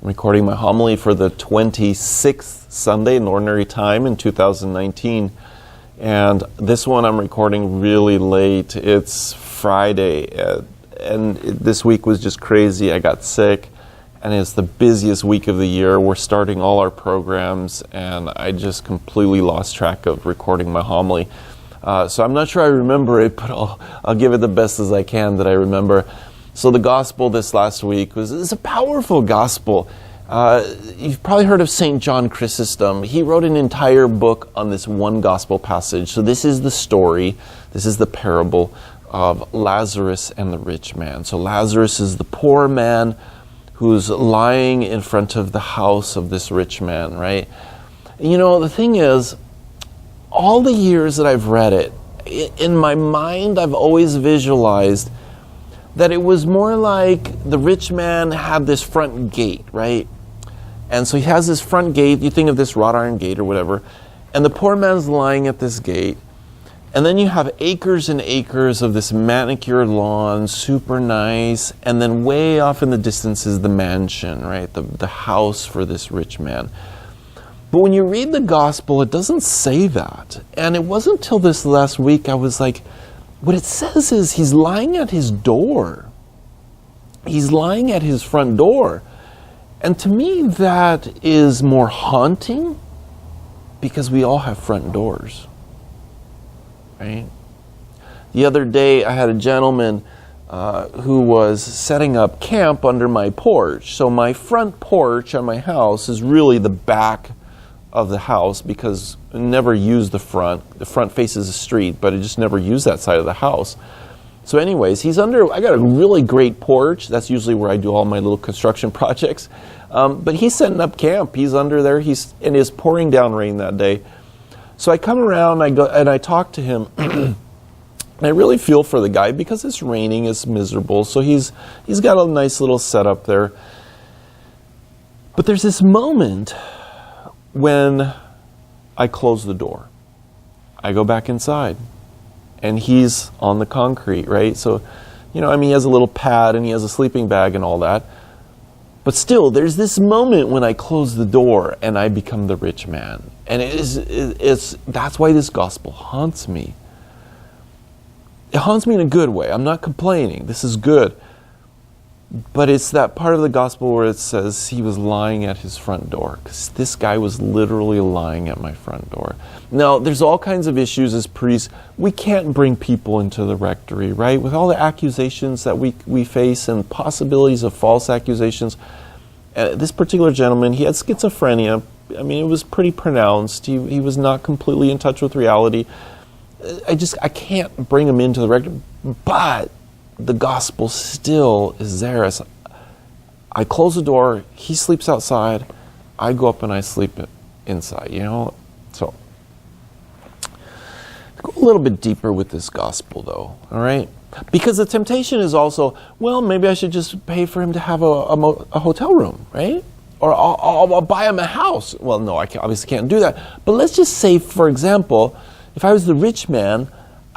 I'm recording my homily for the 26th Sunday in Ordinary Time in 2019. And this one I'm recording really late. It's Friday, and this week was just crazy. I got sick, and it's the busiest week of the year. We're starting all our programs, and I just completely lost track of recording my homily. So I'm not sure I remember it, but I'll give it the best as I can that I remember. So the gospel this last week is a powerful gospel. You've probably heard of St. John Chrysostom. He wrote an entire book on this one gospel passage. So this is the story, this is the parable of Lazarus and the rich man. So Lazarus is the poor man who's lying in front of the house of this rich man, right? You know, the thing is, all the years that I've read it, in my mind I've always visualized that it was more like the rich man had this front gate, right? And so he has this front gate, you think of this wrought iron gate or whatever, and the poor man's lying at this gate, and then you have acres and acres of this manicured lawn, super nice, and then way off in the distance is the mansion, right? The house for this rich man. But when you read the gospel, it doesn't say that. And it wasn't until this last week I was like, what it says is he's lying at his door. He's lying at his front door. And to me, that is more haunting because we all have front doors, right? The other day, I had a gentleman who was setting up camp under my porch. So my front porch on my house is really the back of the house because I never use the front. The front faces the street, but I just never use that side of the house. So anyways, I got a really great porch. That's usually where I do all my little construction projects. But he's setting up camp. He's under there. And it's pouring down rain that day. So I come around, I talk to him. And I really feel for the guy because it's raining, it's miserable. So he's got a nice little setup there. But there's this moment when I close the door. I go back inside. And he's on the concrete, right? So, he has a little pad and he has a sleeping bag and all that. But still, there's this moment when I close the door and I become the rich man. And that's why this gospel haunts me. It haunts me in a good way. I'm not complaining. This is good. But it's that part of the gospel where it says he was lying at his front door. Because this guy was literally lying at my front door. Now, there's all kinds of issues as priests. We can't bring people into the rectory, right? With all the accusations that we face and possibilities of false accusations. This particular gentleman, he had schizophrenia. I mean, it was pretty pronounced. He was not completely in touch with reality. I can't bring him into the rectory. But the gospel still is there. I close the door, he sleeps outside, I go up and I sleep inside, So, go a little bit deeper with this gospel though, all right? Because the temptation is also, well, maybe I should just pay for him to have a hotel room, right? Or I'll buy him a house. Well, no, obviously can't do that. But let's just say, for example, if I was the rich man,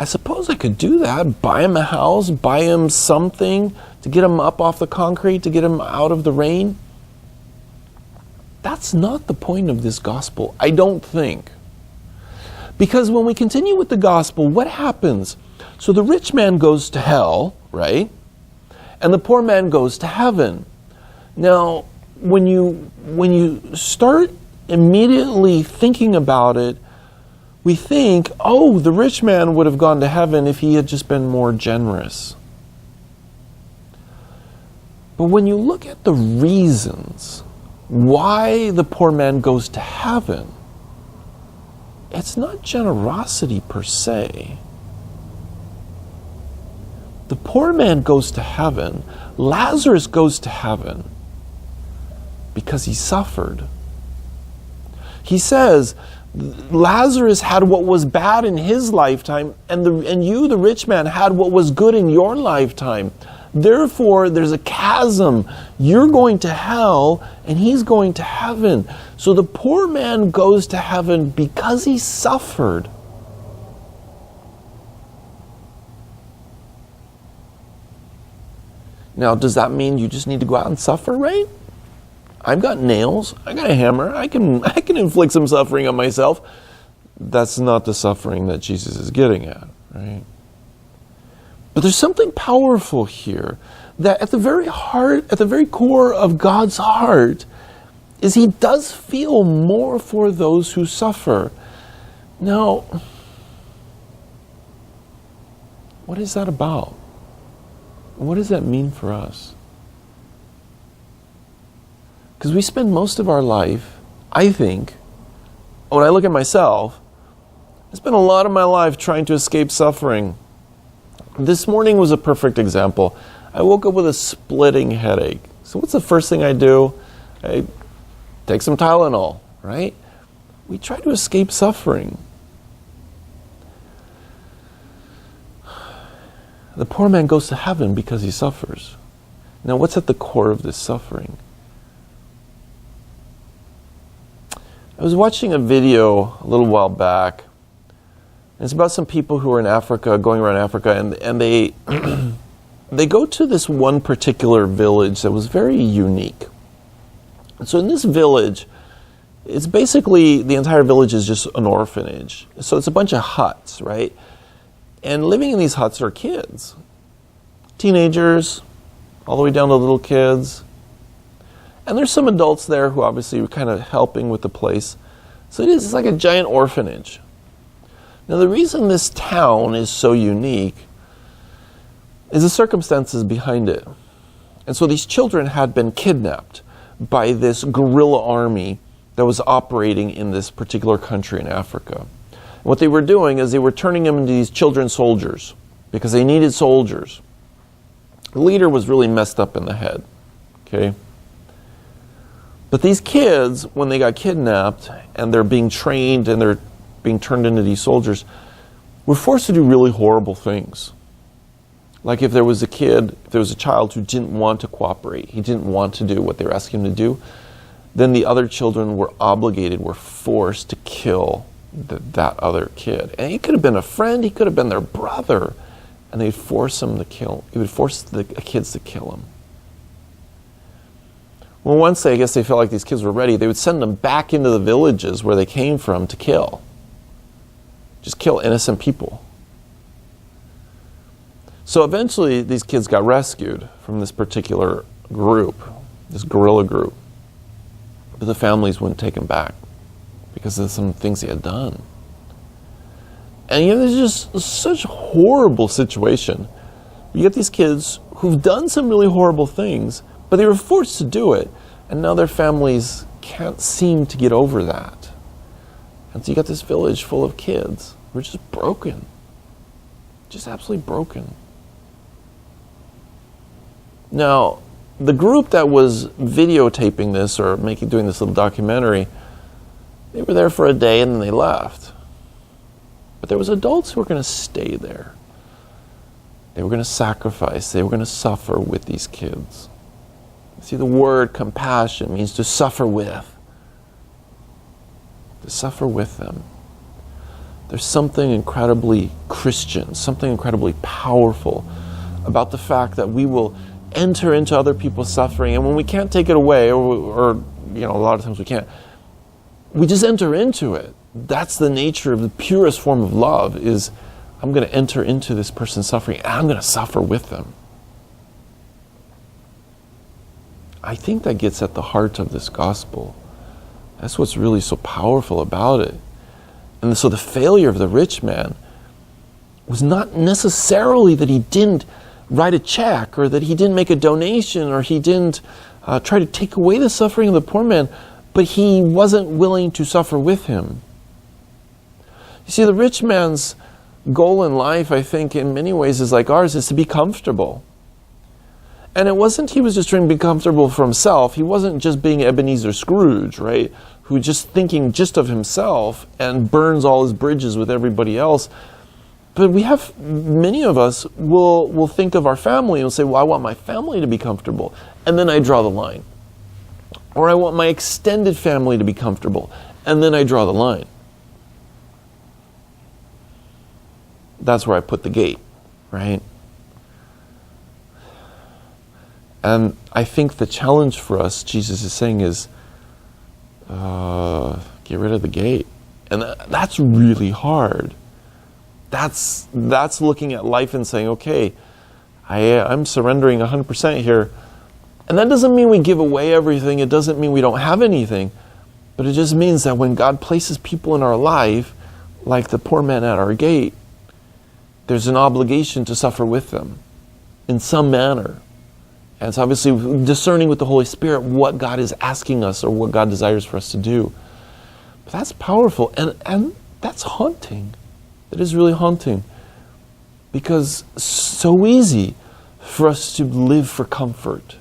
I suppose I could do that, buy him a house, buy him something to get him up off the concrete, to get him out of the rain. That's not the point of this gospel, I don't think. Because when we continue with the gospel, what happens? So the rich man goes to hell, right? And the poor man goes to heaven. Now, when you start immediately thinking about it, we think, oh, the rich man would have gone to heaven if he had just been more generous. But when you look at the reasons why the poor man goes to heaven, it's not generosity per se. The poor man goes to heaven. Lazarus goes to heaven because he suffered. He says, Lazarus had what was bad in his lifetime, and you, the rich man, had what was good in your lifetime. Therefore, there's a chasm. You're going to hell, and he's going to heaven. So the poor man goes to heaven because he suffered. Now, does that mean you just need to go out and suffer, right? I've got nails, I got a hammer, I can inflict some suffering on myself. That's not the suffering that Jesus is getting at, right? But there's something powerful here, that at the very heart, at the very core of God's heart, is he does feel more for those who suffer. Now, what is that about? What does that mean for us? Because we spend most of our life, I think, when I look at myself, I spent a lot of my life trying to escape suffering. This morning was a perfect example. I woke up with a splitting headache. So what's the first thing I do? I take some Tylenol, right? We try to escape suffering. The poor man goes to heaven because he suffers. Now, what's at the core of this suffering? I was watching a video a little while back. It's about some people who are in Africa, going around Africa, and they they go to this one particular village that was very unique. So in this village, it's basically, the entire village is just an orphanage. So it's a bunch of huts, right? And living in these huts are kids. Teenagers, all the way down to little kids. And there's some adults there who obviously are kind of helping with the place. So it's like a giant orphanage. Now the reason this town is so unique is the circumstances behind it. And so these children had been kidnapped by this guerrilla army that was operating in this particular country in Africa. And what they were doing is they were turning them into these children soldiers because they needed soldiers. The leader was really messed up in the head, okay? But these kids, when they got kidnapped and they're being trained and they're being turned into these soldiers, were forced to do really horrible things. Like if there was a child who didn't want to cooperate, he didn't want to do what they were asking him to do, then the other children were forced to kill that other kid. And he could have been a friend, he could have been their brother, and they'd force him to kill. He would force the kids to kill him. Well, once I guess they felt like these kids were ready, they would send them back into the villages where they came from to kill. Just kill innocent people. So eventually these kids got rescued from this particular group, this guerrilla group. But the families wouldn't take them back because of some things they had done. And there's just such a horrible situation. You get these kids who've done some really horrible things, but they were forced to do it, and now their families can't seem to get over that. And so you got this village full of kids who are just broken. Just absolutely broken. Now, the group that was videotaping this or doing this little documentary, they were there for a day and then they left. But there was adults who were going to stay there. They were going to sacrifice. They were going to suffer with these kids. See, the word compassion means to suffer with. To suffer with them. There's something incredibly Christian, something incredibly powerful about the fact that we will enter into other people's suffering, and when we can't take it away, or a lot of times we can't, we just enter into it. That's the nature of the purest form of love, is I'm going to enter into this person's suffering, and I'm going to suffer with them. I think that gets at the heart of this gospel. That's what's really so powerful about it. And so the failure of the rich man was not necessarily that he didn't write a check, or that he didn't make a donation, or he didn't try to take away the suffering of the poor man, but he wasn't willing to suffer with him. You see, the rich man's goal in life, I think, in many ways is like ours, is to be comfortable. And it wasn't he was just trying to be comfortable for himself. He wasn't just being Ebenezer Scrooge, right? Who just thinking just of himself and burns all his bridges with everybody else. But many of us will think of our family and say, well, I want my family to be comfortable. And then I draw the line. Or I want my extended family to be comfortable. And then I draw the line. That's where I put the gate, right? And I think the challenge for us, Jesus is saying, is get rid of the gate. And that's really hard. That's looking at life and saying, okay, I'm surrendering 100% here. And that doesn't mean we give away everything. It doesn't mean we don't have anything. But it just means that when God places people in our life, like the poor man at our gate, there's an obligation to suffer with them in some manner. And it's obviously discerning with the Holy Spirit what God is asking us or what God desires for us to do. But that's powerful, and that's haunting. It is really haunting. Because it's so easy for us to live for comfort.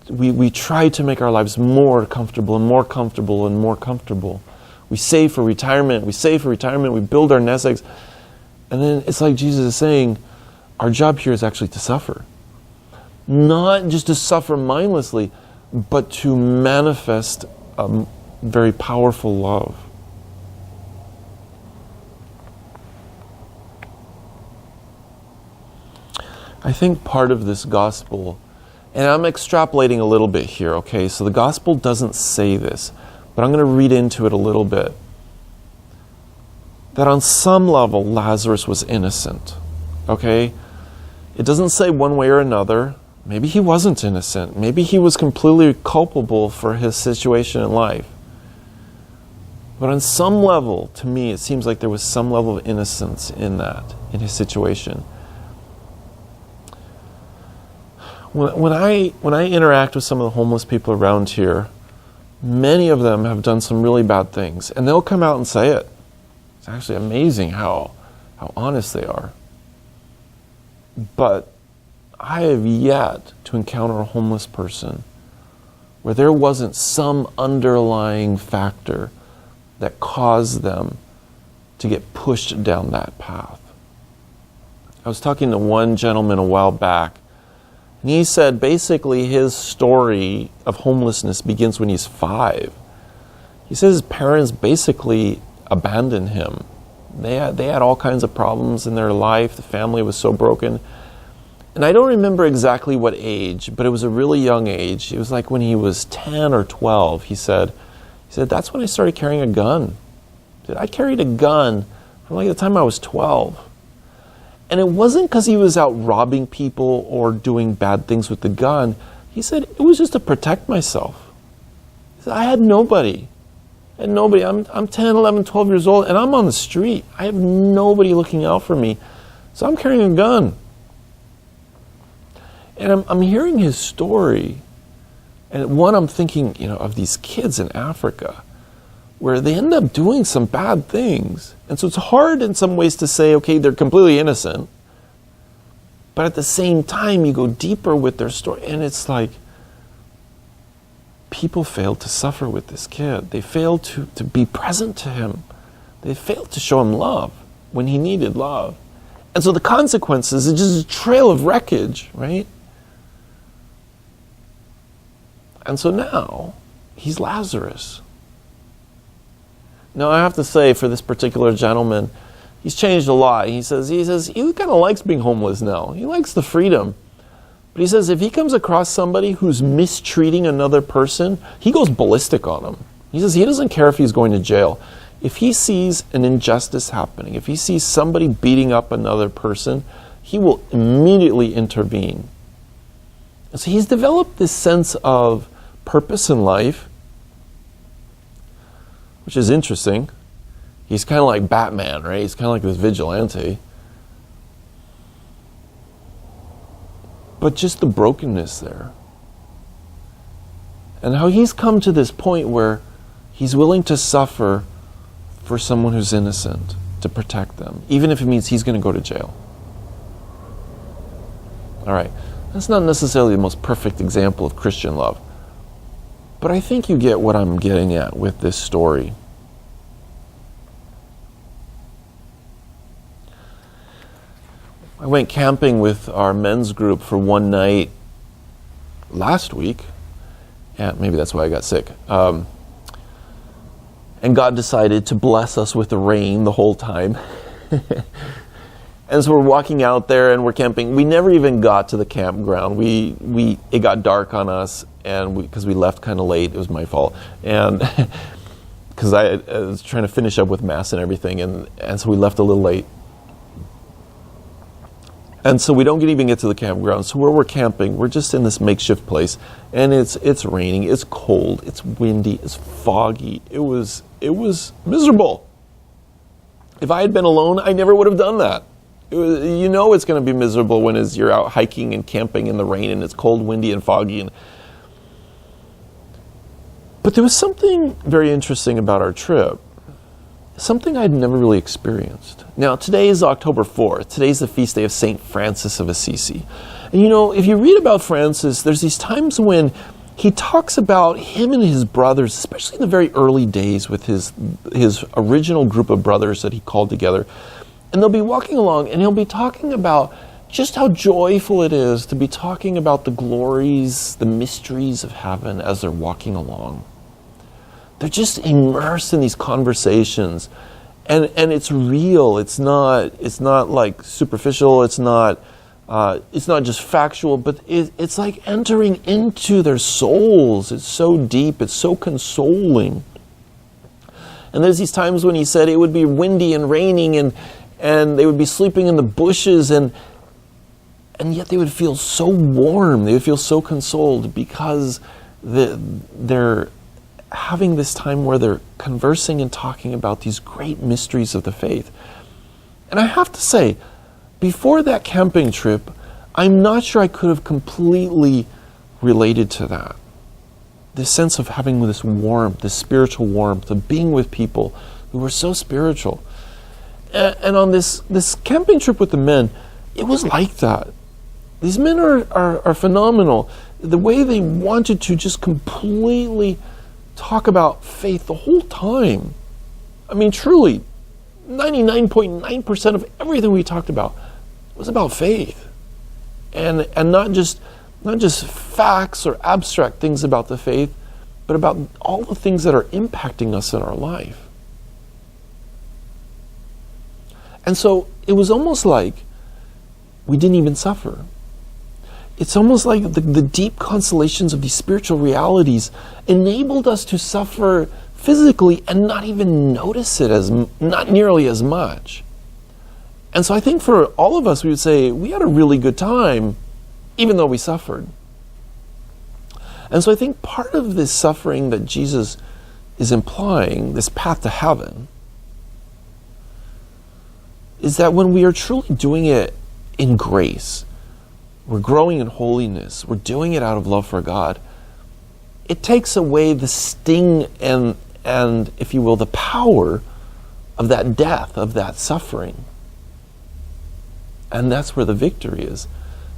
We try to make our lives more comfortable and more comfortable and more comfortable. We save for retirement, we build our nest eggs. And then it's like Jesus is saying, our job here is actually to suffer. Not just to suffer mindlessly, but to manifest a very powerful love. I think part of this gospel, and I'm extrapolating a little bit here, okay? So the gospel doesn't say this, but I'm going to read into it a little bit. That on some level, Lazarus was innocent, okay? It doesn't say one way or another. Maybe he wasn't innocent. Maybe he was completely culpable for his situation in life. But on some level, to me, it seems like there was some level of innocence in in his situation. When I interact with some of the homeless people around here, many of them have done some really bad things, and they'll come out and say it. It's actually amazing how honest they are. But I have yet to encounter a homeless person where there wasn't some underlying factor that caused them to get pushed down that path. I was talking to one gentleman a while back, and he said basically his story of homelessness begins when he's 5. He says his parents basically abandoned him. They had all kinds of problems in their life. The family was so broken. And I don't remember exactly what age, but it was a really young age. It was like when he was 10 or 12, he said, that's when I started carrying a gun. I carried a gun from like the time I was 12. And it wasn't because he was out robbing people or doing bad things with the gun. He said, it was just to protect myself. He said, I had nobody. I'm 10, 11, 12 years old, and I'm on the street. I have nobody looking out for me. So I'm carrying a gun. And I'm hearing his story, and I'm thinking, of these kids in Africa, where they end up doing some bad things. And so it's hard in some ways to say, okay, they're completely innocent. But at the same time, you go deeper with their story, and it's like, people failed to suffer with this kid. They failed to be present to him. They failed to show him love when he needed love. And so the consequences is just a trail of wreckage, right? And so now, he's Lazarus. Now I have to say, for this particular gentleman, he's changed a lot. He says he kind of likes being homeless now. He likes the freedom. But he says if he comes across somebody who's mistreating another person, he goes ballistic on them. He says he doesn't care if he's going to jail. If he sees an injustice happening, if he sees somebody beating up another person, he will immediately intervene. And so he's developed this sense of purpose in life, which is interesting. He's kind of like Batman, right? He's kind of like this vigilante. But just the brokenness there. And how he's come to this point where he's willing to suffer for someone who's innocent, to protect them, even if it means he's going to go to jail. All right, that's not necessarily the most perfect example of Christian love. But I think you get what I'm getting at with this story. I went camping with our men's group for one night last week. Yeah, maybe that's why I got sick. And God decided to bless us with the rain the whole time. And so we're walking out there and we're camping. We never even got to the campground. It got dark on us, and because we left kind of late. It was my fault, and because I was trying to finish up with Mass and everything, and so we left a little late. And so we don't even get to the campground. So where we're camping, we're just in this makeshift place, and it's raining, it's cold, it's windy, it's foggy. It was miserable. If I had been alone, I never would have done that. It's going to be miserable when you're out hiking and camping in the rain and it's cold, windy, and foggy. But there was something very interesting about our trip, something I'd never really experienced. Now, today is October 4th. Today's the feast day of St. Francis of Assisi. And if you read about Francis, there's these times when he talks about him and his brothers, especially in the very early days with his original group of brothers that he called together. And they'll be walking along, and he'll be talking about just how joyful it is to be talking about the glories, the mysteries of heaven as they're walking along. They're just immersed in these conversations, and it's real. It's not like superficial. It's not just factual, but it's like entering into their souls. It's so deep. It's so consoling. And there's these times when he said it would be windy and raining, and they would be sleeping in the bushes, and yet they would feel so warm. They would feel so consoled because they're having this time where they're conversing and talking about these great mysteries of the faith. And I have to say, before that camping trip, I'm not sure I could have completely related to that. This sense of having this warmth, this spiritual warmth, of being with people who were so spiritual. And on this camping trip with the men, it was like that. These men are phenomenal. The way they wanted to just completely talk about faith the whole time. I mean, truly, 99.9% of everything we talked about was about faith. And not just facts or abstract things about the faith, but about all the things that are impacting us in our life. And so it was almost like we didn't even suffer. It's almost like the deep consolations of these spiritual realities enabled us to suffer physically and not even notice it not nearly as much. And so I think for all of us, we would say we had a really good time, even though we suffered. And so I think part of this suffering that Jesus is implying, this path to heaven, is that when we are truly doing it in grace, we're growing in holiness, we're doing it out of love for God, it takes away the sting and if you will, the power of that death, of that suffering. And that's where the victory is.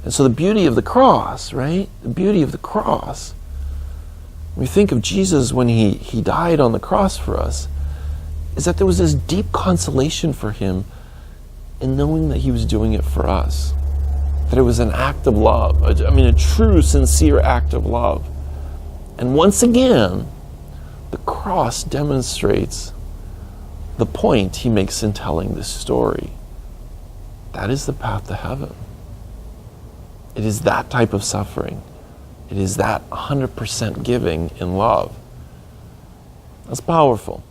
And so the beauty of the cross, right? The beauty of the cross. When we think of Jesus when he died on the cross for us, is that there was this deep consolation for him in knowing that he was doing it for us. That it was an act of love. A true, sincere act of love. And once again, the cross demonstrates the point he makes in telling this story. That is the path to heaven. It is that type of suffering. It is that 100% giving in love. That's powerful.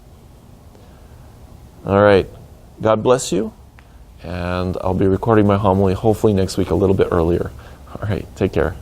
All right. God bless you. And I'll be recording my homily hopefully next week a little bit earlier. All right. Take care.